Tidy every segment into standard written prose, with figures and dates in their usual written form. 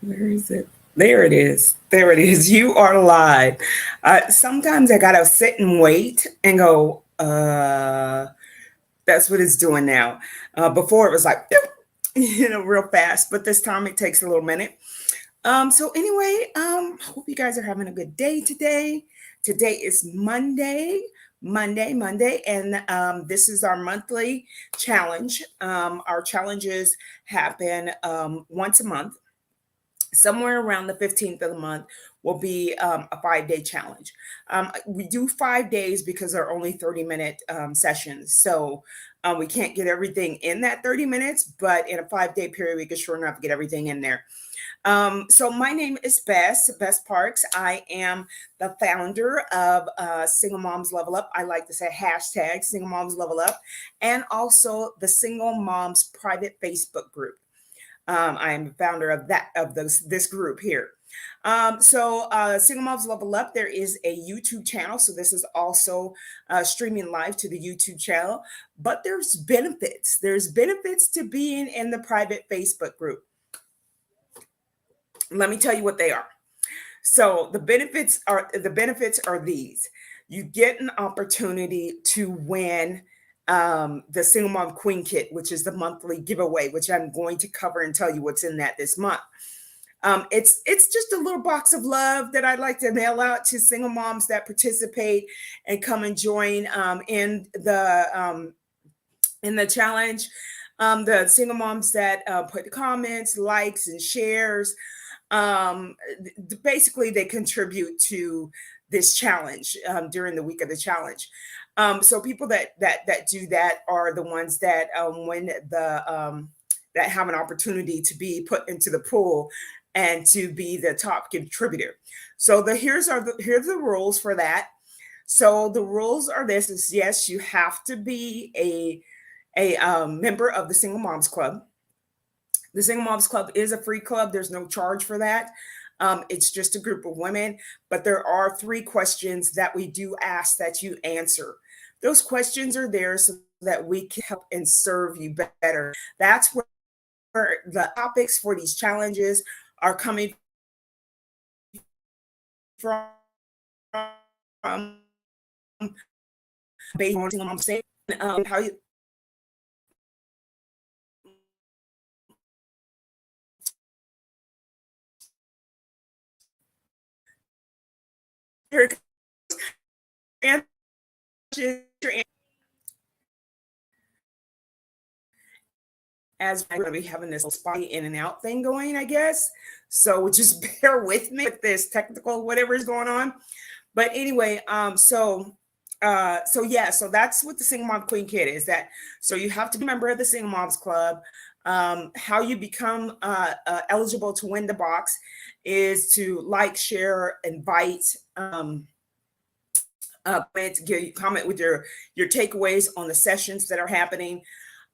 Where is it? There it is. There it is. You are live. Sometimes I gotta sit and wait and go, that's what it's doing now. Before it was like, real fast, but this time it takes a little minute. So anyway, hope you guys are having a good day today. Today is Monday, and this is our monthly challenge. Our challenges happen once a month, somewhere around the 15th of the month will be a 5 day challenge. We do 5 days because they're only 30-minute sessions. So we can't get everything in that 30 minutes, but in a 5 day period, we can sure enough get everything in there. So my name is Bess Parks. I am the founder of Single Moms Level Up. I like to say hashtag Single Moms Level Up, and also the Single Moms private Facebook group. I am the founder of this group here. Single Moms Level Up, there is a YouTube channel. So this is also streaming live to the YouTube channel. But there's benefits. There's benefits to being in the private Facebook group. Let me tell you what they are. So the benefits are these. You get an opportunity to win the Single Mom Queen Kit, which is the monthly giveaway, which I'm going to cover and tell you what's in that this month. It's just a little box of love that I'd like to mail out to single moms that participate and come and join in the challenge. The single moms that put the comments, likes, and shares. Basically, they contribute to this challenge during the week of the challenge. So people that do that are the ones that win that have an opportunity to be put into the pool and to be the top contributor. So here are the rules for that. So the rules are this: is yes, you have to be a member of the Single Moms Club. The Single Moms Club is a free club. There's no charge for that. It's just a group of women, but there are 3 questions that we do ask that you answer. Those questions are there so that we can help and serve you better. That's where the topics for these challenges are coming from. Based on Single Moms saying how you your as we're going to be having this spotty in and out thing going, I guess. So just bear with me with this technical whatever is going on. But anyway, so that's what the Single Mom Queen Kit is. That so you have to be a member of the Single Moms Club. How you become eligible to win the box is to like, share, invite, comment with your takeaways on the sessions that are happening.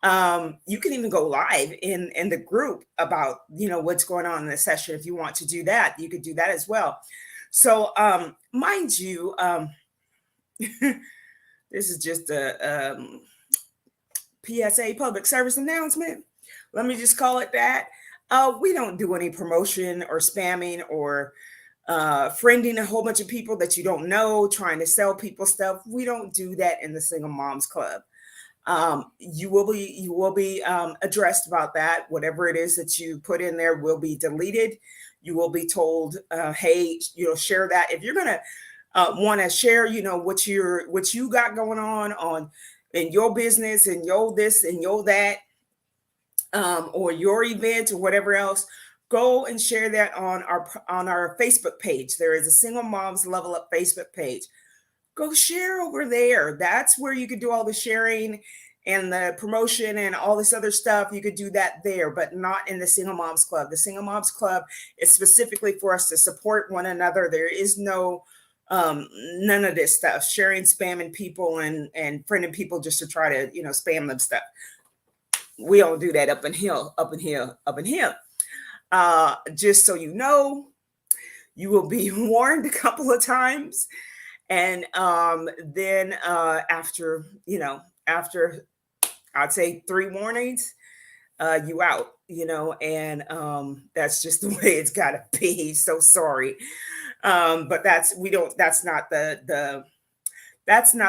You can even go live in the group about what's going on in the session. If you want to do that, you could do that as well. So mind you, this is just a PSA, public service announcement. Let me just call it that. We don't do any promotion or spamming or friending a whole bunch of people that you don't know, trying to sell people stuff. We don't do that in the Single Moms Club. You will be addressed about that. Whatever it is that you put in there will be deleted. You will be told, hey, share that. If you're gonna want to share, what you got going on in your business and your this and your that, or your event or whatever else, go and share that on our Facebook page. There is a Single Moms Level Up Facebook page. Go share over there. That's where you could do all the sharing and the promotion and all this other stuff. You could do that there, but not in the Single Moms Club. The Single Moms Club is specifically for us to support one another. There is no none of this stuff, sharing, spamming people and friending people just to try to spam them stuff. We don't do that up in here. Just so you know, you will be warned a couple of times. And then after I'd say 3 warnings, you out, and that's just the way it's got to be. So sorry. But that's we don't that's not the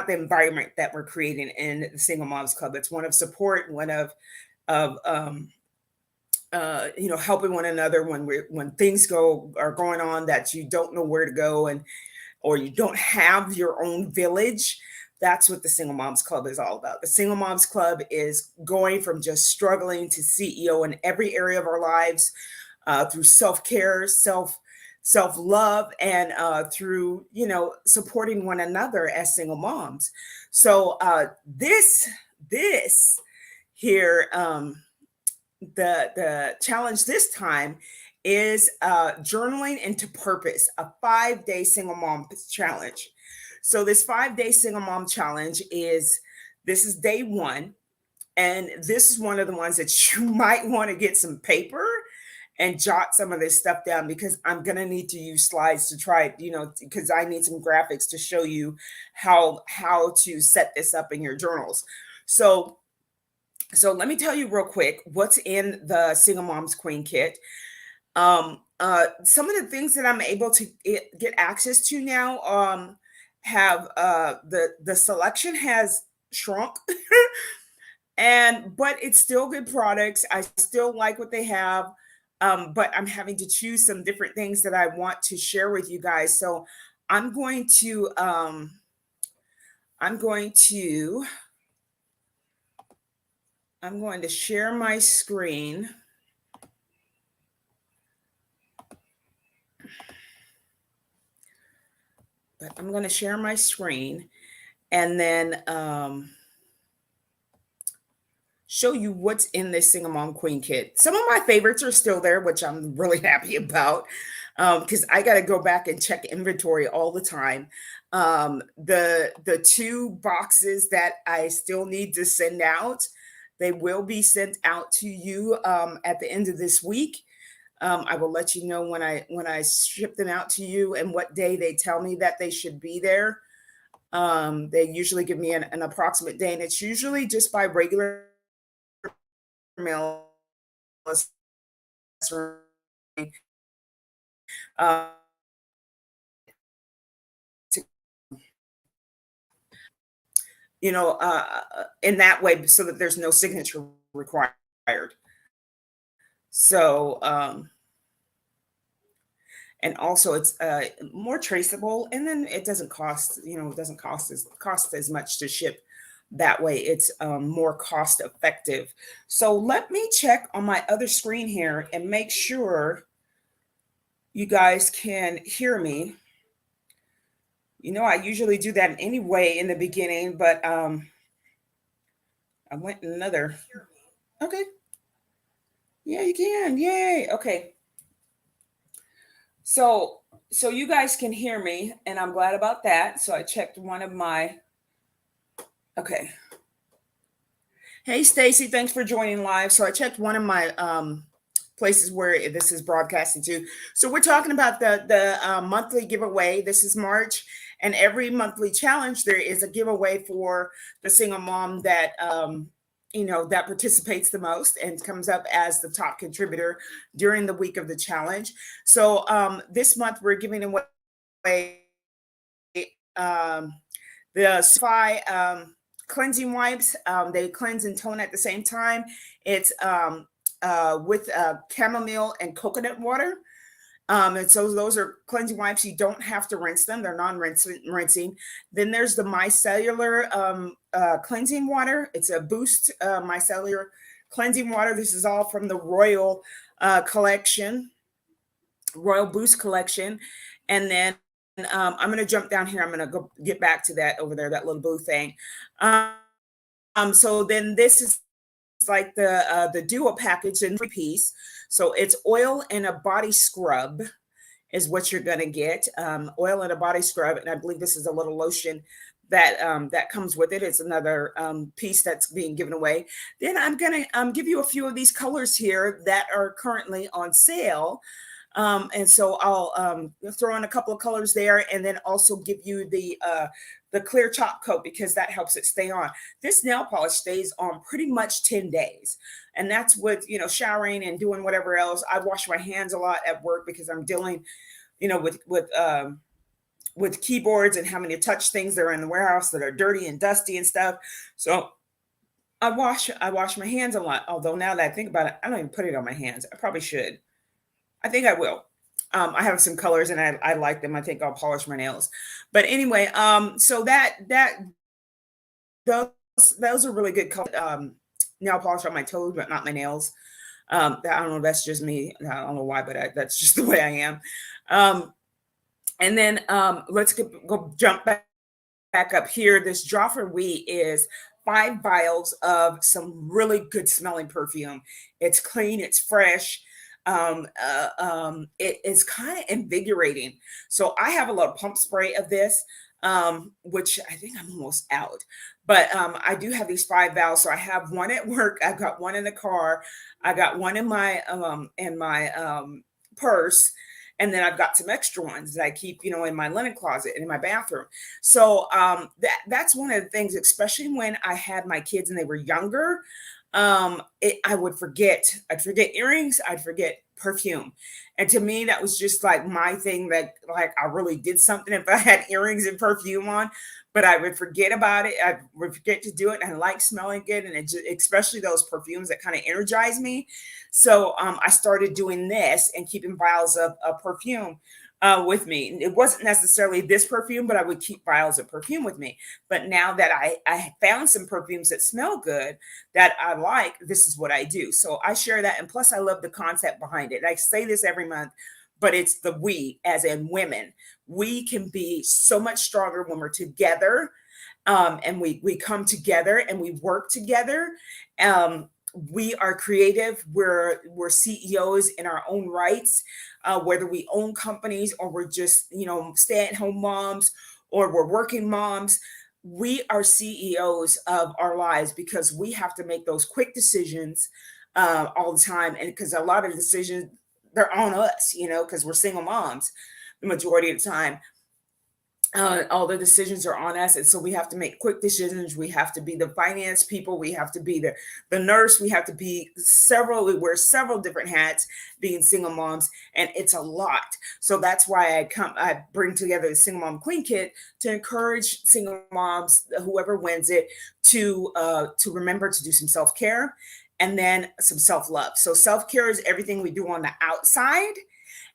environment that we're creating in the Single Moms Club. It's one of support, one of helping one another when things are going on that you don't know where to go, and or you don't have your own village. That's what the Single Moms Club is all about. The Single Moms Club is going from just struggling to CEO in every area of our lives, through self care, self love, and through supporting one another as single moms. So this here, the challenge this time is journaling into purpose, a 5-day single mom challenge. So this 5-day single mom challenge this is day one, and this is one of the ones that you might want to get some paper and jot some of this stuff down, because I'm gonna need to use slides to try, because I need some graphics to show you how to set this up in your journals. So let me tell you real quick what's in the Single Moms Queen Kit. Some of the things that I'm able to get access to now, have the selection has shrunk, but it's still good products. I still like what they have, but I'm having to choose some different things that I want to share with you guys. So I'm going to share my screen. But I'm going to share my screen and then show you what's in this Single Mom Queen Kit. Some of my favorites are still there, which I'm really happy about, because I got to go back and check inventory all the time. The 2 boxes that I still need to send out, they will be sent out to you at the end of this week. I will let you know when I ship them out to you and what day they tell me that they should be there. They usually give me an approximate day, and it's usually just by regular mail. Uh, in that way, so that there's no signature required. So, and also it's more traceable, and then it doesn't cost, cost as much to ship. That way, it's more cost effective. So let me check on my other screen here and make sure you guys can hear me. I usually do that anyway in the beginning, but I went another. Okay. Yeah, you can. Yay. Okay. So you guys can hear me, and I'm glad about that. So I checked one of my. Okay. Hey, Stacy, thanks for joining live. So I checked one of my places where this is broadcasting to. So we're talking about the monthly giveaway. This is March, and every monthly challenge there is a giveaway for the single mom that that participates the most and comes up as the top contributor during the week of the challenge. So this month we're giving away the Spy cleansing wipes. They cleanse and tone at the same time. It's with chamomile and coconut water. And so those are cleansing wipes. You don't have to rinse them. They're non-rinsing. Then there's the micellar cleansing water. It's a Boost micellar cleansing water. This is all from the Royal collection, Royal Boost collection. And then I'm going to jump down here. I'm going to go get back to that over there, that little blue thing. So then this is like the duo package in 3-piece. So it's oil and a body scrub is what you're going to get. Oil and a body scrub, and I believe this is a little lotion that comes with it. It's another piece that's being given away. Then I'm going to give you a few of these colors here that are currently on sale. And so I'll throw in a couple of colors there, and then also give you the clear top coat because that helps it stay on. This nail polish stays on pretty much 10 days. And that's with, showering and doing whatever else. I wash my hands a lot at work because I'm dealing, with keyboards and having to touch things that are in the warehouse that are dirty and dusty and stuff. So I wash my hands a lot. Although now that I think about it, I don't even put it on my hands. I probably should. I think I will. I have some colors and I like them. I think I'll polish my nails. But anyway, so those those are really good color, nail polish on my toes, but not my nails. I don't know. That's just me. I don't know why, but that's just the way I am. Um, and then let's go jump back up here. This Joffre Wee is 5 vials of some really good smelling perfume. It's clean, it's fresh. It is kind of invigorating. So I have a little pump spray of this, which I think I'm almost out. But I do have these 5 vials. So I have one at work. I've got one in the car. I got one in my purse. And then I've got some extra ones that I keep, in my linen closet and in my bathroom. So that's one of the things, especially when I had my kids and they were younger. I would forget. I'd forget earrings. I'd forget perfume. And to me, that was just like my thing that like I really did something if I had earrings and perfume on, but I would forget about it. I would forget to do it. And I like smelling good. And especially those perfumes that kind of energize me. So I started doing this and keeping vials of perfume with me. It wasn't necessarily this perfume, but I would keep vials of perfume with me. But now that I found some perfumes that smell good that I like, this is what I do. So I share that. And plus, I love the concept behind it. I say this every month, but it's the we, as in women. We can be so much stronger when we're together, and we come together and we work together. We are creative. We're CEOs in our own rights, whether we own companies or we're just stay-at-home moms or we're working moms. We are CEOs of our lives because we have to make those quick decisions all the time, and because a lot of decisions they're on us, because we're single moms the majority of the time. All the decisions are on us, and so we have to make quick decisions. We have to be the finance people, we have to be the nurse, we have to be we wear several different hats being single moms, and it's a lot. So that's why I bring together the Single Mom Queen Kit to encourage single moms, whoever wins it, to remember to do some self-care and then some self-love. So self-care is everything we do on the outside.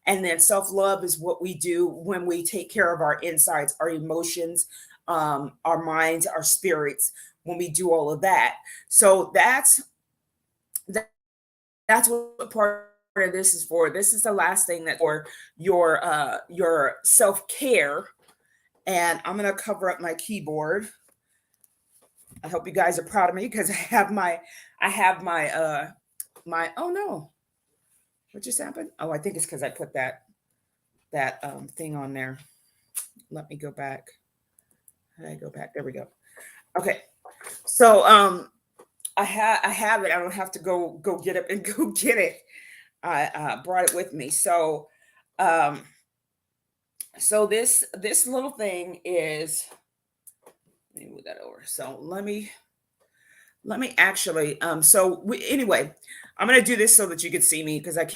And then self-love is what we do when we take care of our insides, our emotions, our minds, our spirits, when we do all of that. So that's what part of this is for. This is the last thing that for your self-care. And I'm gonna cover up my keyboard. I hope you guys are proud of me because I have my oh no. What just happened? Oh, I think it's because I put that thing on there. Let me go back. How did I go back? There we go. Okay. So I have it. I don't have to go get it and go get it. I brought it with me. So this little thing is, let me move that over. So let me actually anyway, I'm gonna do this so that you can see me because I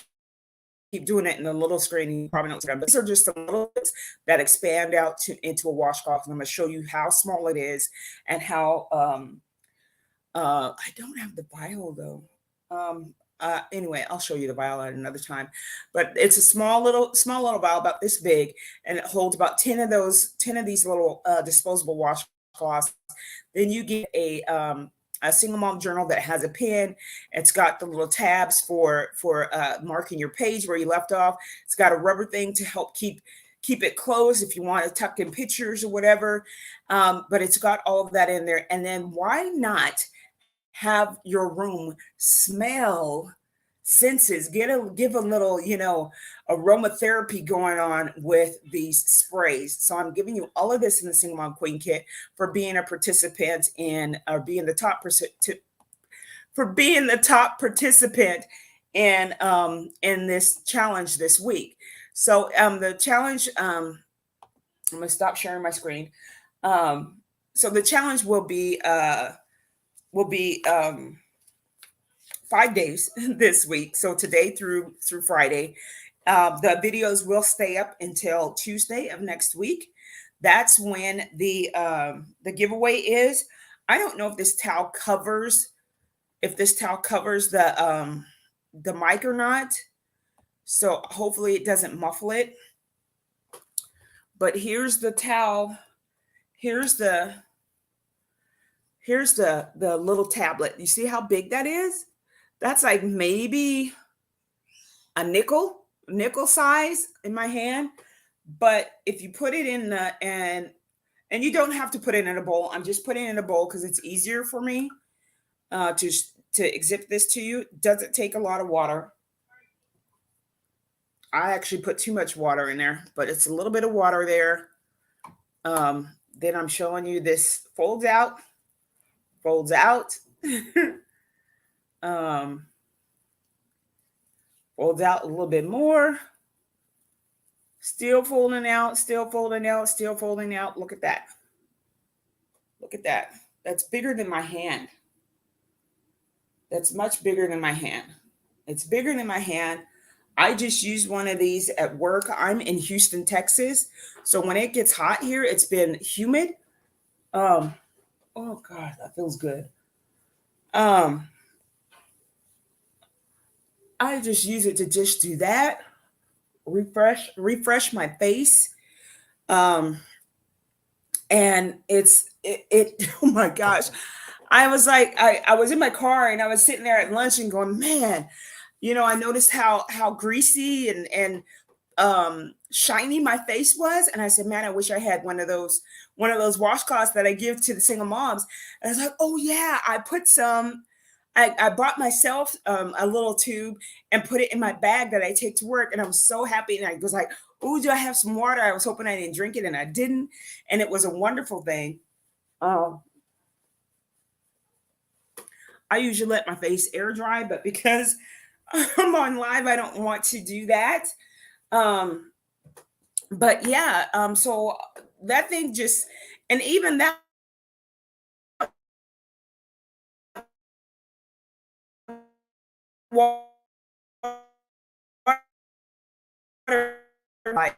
keep doing it in the little screen. You probably don't see them. These are just some little bits that expand out into a washcloth, and I'm gonna show you how small it is and how I don't have the vial though. Anyway, I'll show you the vial at another time. But it's a small little vial about this big, and it holds about 10 of these little disposable washcloths. Then you get a single mom journal that has a pen. It's got the little tabs for marking your page where you left off. It's got a rubber thing to help keep it closed if you want to tuck in pictures or whatever. But it's got all of that in there. And then why not have your room smell senses? Give a little, aromatherapy going on with these sprays. So I'm giving you all of this in the Single Mom Queen Kit for being a participant in, or being the top participant in this challenge this week. So the challenge, I'm gonna stop sharing my screen. Um, so the challenge will be 5 days this week. So today through Friday. The videos will stay up until Tuesday of next week. That's when the giveaway is. I don't know if this towel covers the mic or not. So hopefully it doesn't muffle it. But here's the towel. Here's the little tablet. You see how big that is? That's like maybe a nickel size in my hand. But if you put it in the and you don't have to put it in a bowl. I'm just putting it in a bowl because it's easier for me to exhibit this to you. Doesn't take a lot of water. I actually put too much water in there, but it's a little bit of water there. Then I'm showing you this folds out, um, folds out a little bit more, still folding out, still folding out, still folding out. Look at that. Look at that. That's bigger than my hand. That's much bigger than my hand. It's bigger than my hand. I just used one of these at work. I'm in Houston, Texas. So when it gets hot here, it's been humid. Oh God, that feels good. Um, I just use it to just do that. Refresh my face. Um, and oh my gosh. I was like, I was in my car and I was sitting there at lunch and going, man, I noticed how greasy and shiny my face was. And I said, man, I wish I had one of those washcloths that I give to the single moms. And I was like, oh yeah, I bought myself a little tube and put it in my bag that I take to work. And I was so happy. And I was like, oh, do I have some water? I was hoping I didn't drink it and I didn't. And it was a wonderful thing. Um, I usually let my face air dry, but because I'm on live, I don't want to do that. Um, but yeah, so that thing just, and even that water, like,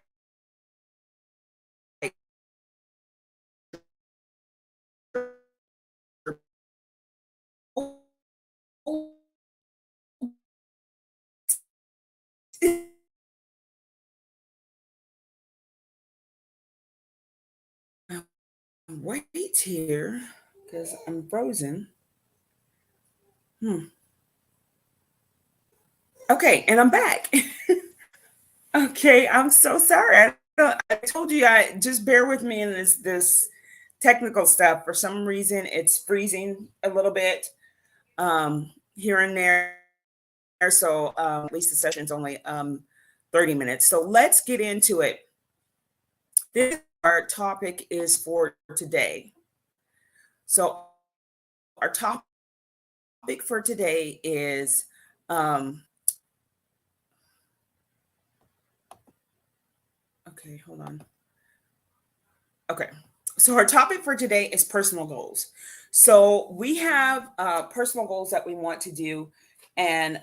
wait here because I'm frozen. Hmm. Okay, and I'm back. Okay, I'm so sorry. I told you, I just bear with me in this technical stuff. For some reason, it's freezing a little bit here and there. So at least the session's only 30 minutes. So let's get into it. This our topic is for today. So our topic for today is okay, hold on. Okay. So our topic for today is personal goals. So we have personal goals that we want to do, and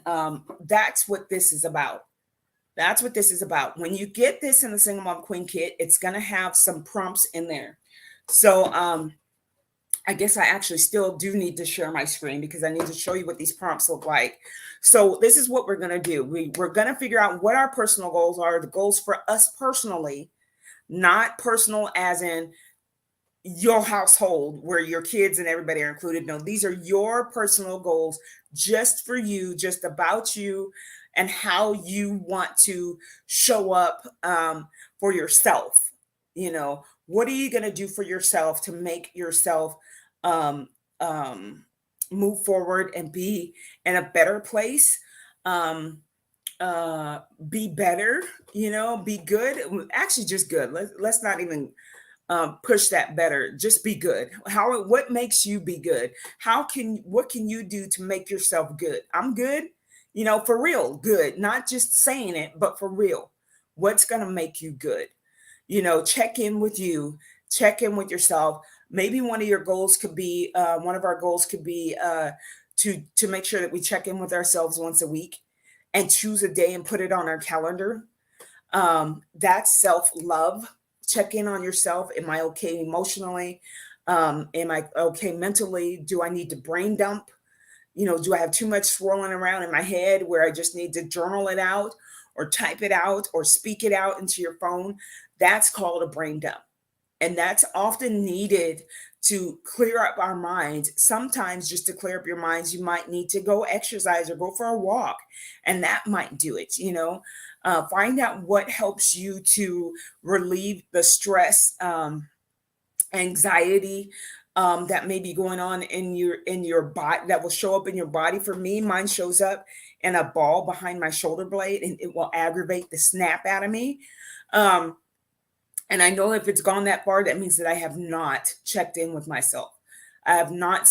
that's what this is about. That's what this is about. When you get this in the Single Mom Queen kit, it's going to have some prompts in there. So I guess I actually still do need to share my screen because I need to show you what these prompts look like. So this is what we're going to do. We're going to figure out what our personal goals are, the goals for us personally, not personal as in your household where your kids and everybody are included. No, these are your personal goals just for you, just about you and how you want to show up for yourself. What are you going to do for yourself to make yourself um, um, move forward and be in a better place? Um, be better, be good. Actually, just good. Let's not even push that better. Just be good. What makes you be good? What can you do to make yourself good? I'm good. For real, good, not just saying it, but for real. What's going to make you good? Check in with you, check in with yourself. Maybe one of our goals could be to make sure that we check in with ourselves once a week and choose a day and put it on our calendar. That's self love. Check in on yourself. Am I okay emotionally? Am I okay mentally? Do I need to brain dump? Do I have too much swirling around in my head where I just need to journal it out or type it out or speak it out into your phone? That's called a brain dump. And that's often needed to clear up our minds. Sometimes, just to clear up your minds, you might need to go exercise or go for a walk, and that might do it. Find out what helps you to relieve the stress, anxiety, that may be going on in your body, that will show up in your body. For me, mine shows up in a ball behind my shoulder blade, and it will aggravate the snap out of me. Um, and I know if it's gone that far, that means that I have not checked in with myself. I've not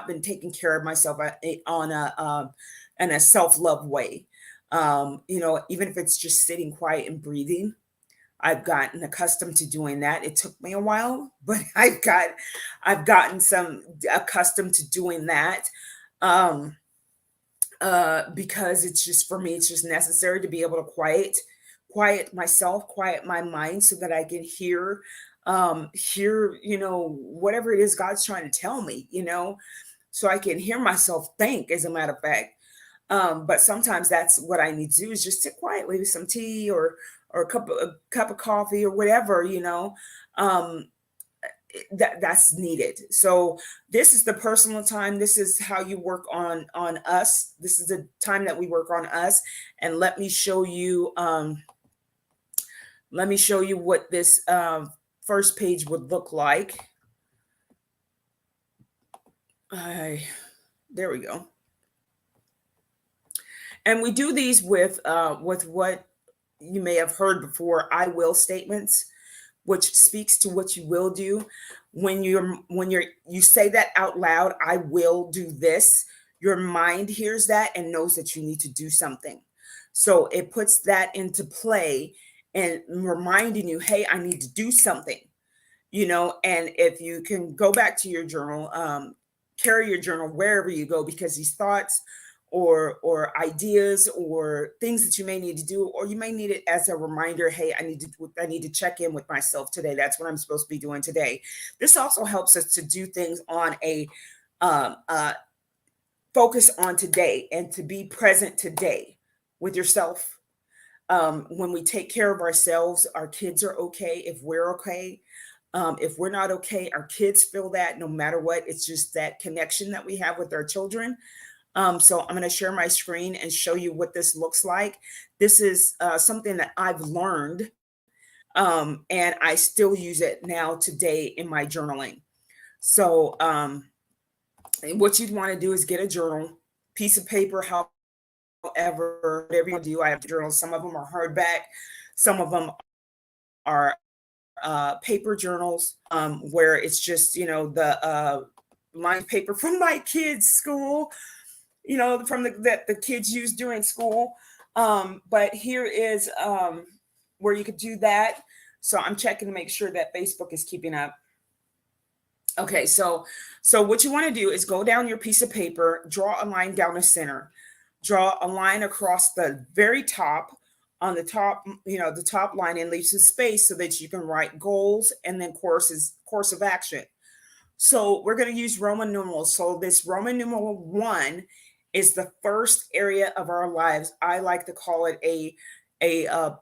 been taking care of myself on in a self-love way. Even if it's just sitting quiet and breathing, I've gotten accustomed to doing that. It took me a while, but I've gotten some accustomed to doing that. Um, because it's just, for me, it's just necessary to be able to quiet myself, quiet my mind, so that I can hear whatever it is God's trying to tell me, so I can hear myself think, as a matter of fact. But sometimes that's what I need to do, is just sit quietly with some tea, or a cup of coffee, or whatever. Um, that's needed. So this is the personal time. This is how you work on us. This is the time that we work on us. And let me show you what this first page would look like. There we go. And we do these with what you may have heard before, I will statements, which speaks to what you will do. When you say that out loud, I will do this, your mind hears that and knows that you need to do something. So it puts that into play and reminding you, hey, I need to do something. And if you can go back to your journal, carry your journal wherever you go, because these thoughts or ideas or things that you may need to do, or you may need it as a reminder, hey, I need to check in with myself today. That's what I'm supposed to be doing today. This also helps us to do things on a focus on today, and to be present today with yourself. When we take care of ourselves, our kids are okay if we're okay. If we're not okay, our kids feel that no matter what. It's just that connection that we have with our children. So I'm going to share my screen and show you what this looks like. This is something that I've learned, and I still use it now today in my journaling. So what you'd want to do is get a journal, piece of paper, however, whatever you do. I have journals. Some of them are hardback. Some of them are paper journals, where it's just, the lined paper from my kids' school, from that the kids use during school. But here is where you could do that. So I'm checking to make sure that Facebook is keeping up. Okay, so what you want to do is go down your piece of paper, draw a line down the center, draw a line across the very top, on the top, the top line, and leave some space so that you can write goals and then course of action. So we're going to use Roman numerals. So this Roman numeral 1 is the first area of our lives. I like to call it a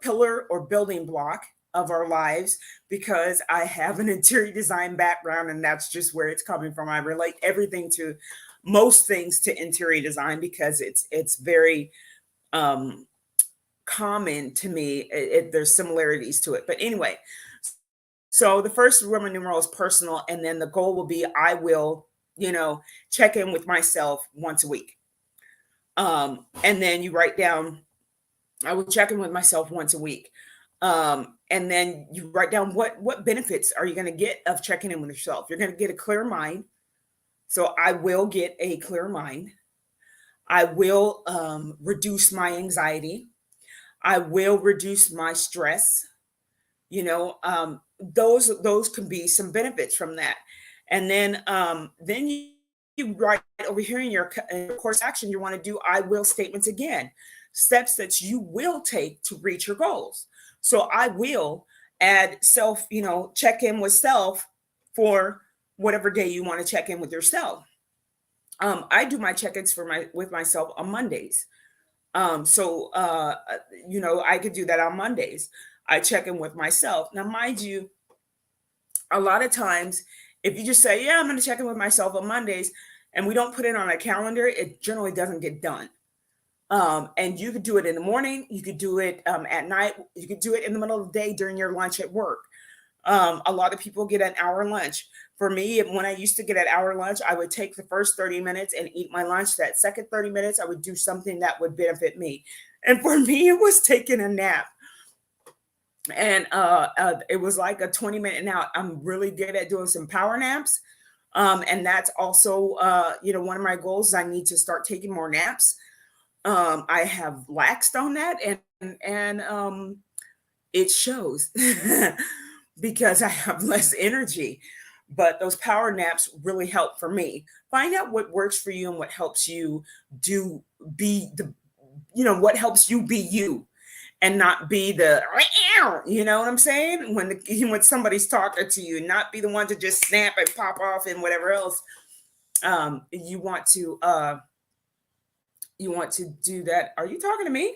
pillar or building block of our lives, because I have an interior design background, and that's just where it's coming from. I relate most things to interior design, because it's very common to me. There's similarities to it, but anyway. So the first Roman numeral is personal, and then the goal will be, I will, check in with myself once a week. And then you write down, I will check in with myself once a week. And then you write down what benefits are you going to get of checking in with yourself. You're going to get a clear mind. So I will get a clear mind. I will reduce my anxiety. I will reduce my stress. Those can be some benefits from that. And then you write over here in your course of action, you want to do I will statements again, steps that you will take to reach your goals. So I will add self, check in with self for whatever day you want to check in with yourself. I do my check-ins with myself on Mondays. So I could do that on Mondays. I check in with myself. Now, mind you, a lot of times, if you just say, yeah, I'm going to check in with myself on Mondays, and we don't put it on a calendar, it generally doesn't get done. And you could do it in the morning, you could do it at night, you could do it in the middle of the day during your lunch at work. A lot of people get an hour lunch. For me, when I used to get an hour lunch, I would take the first 30 minutes and eat my lunch. That second 30 minutes, I would do something that would benefit me. And for me, it was taking a nap. And it was like a 20-minute nap. I'm really good at doing some power naps. And that's also, one of my goals. I need to start taking more naps. I have laxed on that, and it shows because I have less energy. But those power naps really help for me. Find out what works for you and what helps you do be the, what helps you be you and not be the, you know what I'm saying? When somebody's talking to you, not be the one to just snap and pop off and whatever else. You want to do that. Are you talking to me?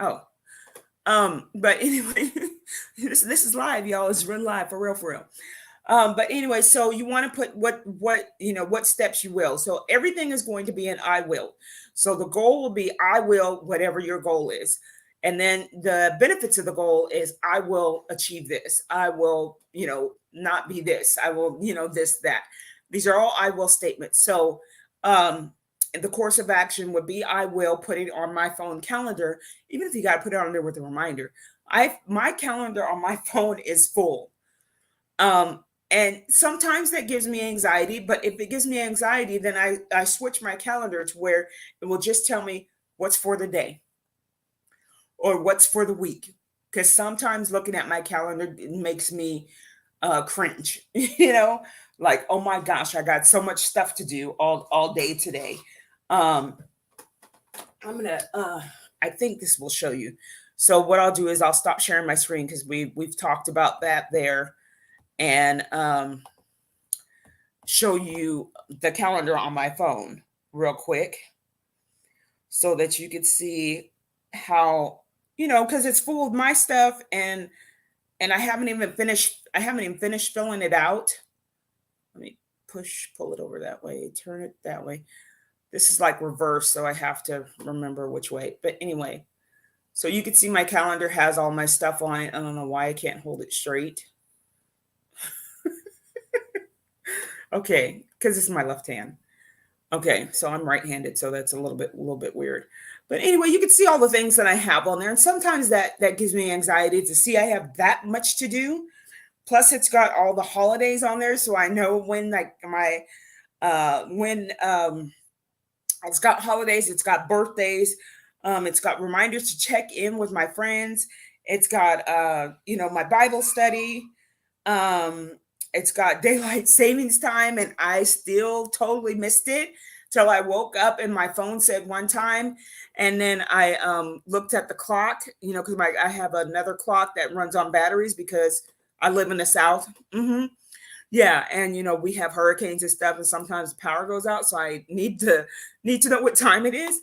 Oh. But anyway, this is live, y'all. It's real live, for real, for real. But anyway, so you want to put what steps you will. So everything is going to be an I will. So the goal will be I will, whatever your goal is. And then the benefits of the goal is I will achieve this. I will, not be this. I will, this, that. These are all I will statements. So the course of action would be I will put it on my phone calendar, even if you got to put it on there with a reminder. My calendar on my phone is full. And sometimes that gives me anxiety, but if it gives me anxiety, then I switch my calendar to where it will just tell me what's for the day or what's for the week. Because sometimes looking at my calendar, it makes me cringe, like, oh my gosh, I got so much stuff to do all day today. I'm gonna I think this will show you. So what I'll do is I'll stop sharing my screen because we've talked about that there, and show you the calendar on my phone real quick so that you can see how, because it's full of my stuff, and I haven't even finished filling it out. Let me pull it over that way, turn it that way. This is like reverse, so I have to remember which way. But anyway, so you can see my calendar has all my stuff on it. I don't know why I can't hold it straight. Okay, because it's my left hand. Okay, so I'm right-handed, so that's a little bit weird. But anyway, you can see all the things that I have on there, and sometimes that gives me anxiety to see I have that much to do. Plus, it's got all the holidays on there, so I know when it's got holidays, it's got birthdays, it's got reminders to check in with my friends. It's got my Bible study. It's got daylight savings time, and I still totally missed it till I woke up and my phone said one time, and then I looked at the clock, because I have another clock that runs on batteries because I live in the South. Yeah, and we have hurricanes and stuff, and sometimes the power goes out, so I need to know what time it is.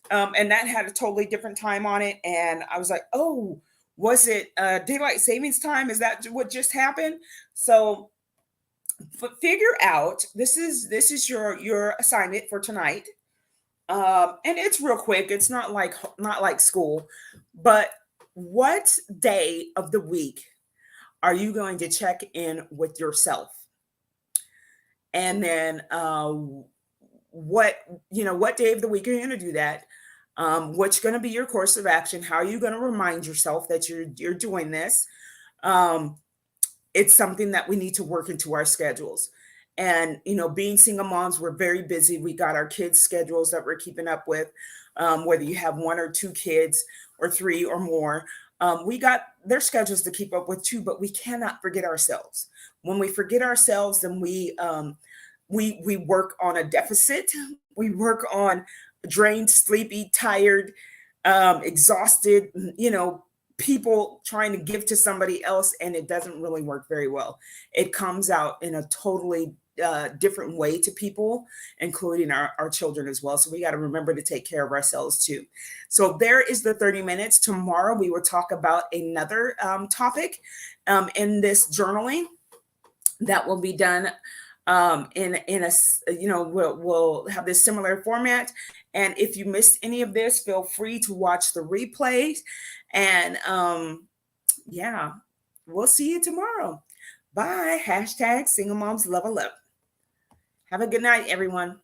And that had a totally different time on it, and I was like, oh, was it daylight savings time? Is that what just happened? So figure out, this is your assignment for tonight. And it's real quick. It's not like school, but what day of the week are you going to check in with yourself? And then what day of the week are you going to do that? What's going to be your course of action? How are you going to remind yourself that you're doing this? It's something that we need to work into our schedules. And, being single moms, we're very busy. We got our kids' schedules that we're keeping up with, whether you have one or two kids or three or more. We got their schedules to keep up with too, but we cannot forget ourselves. When we forget ourselves, then we work on a deficit. We work on drained, sleepy, tired, exhausted, people trying to give to somebody else, and it doesn't really work very well. It comes out in a totally different way to people, including our children as well. So we got to remember to take care of ourselves too. So there is the 30 minutes. Tomorrow we will talk about another topic in this journaling that will be done in a we'll have this similar format. And if you missed any of this, feel free to watch the replays. And yeah, we'll see you tomorrow. Bye. Hashtag Single Moms Level Up. Have a good night, everyone.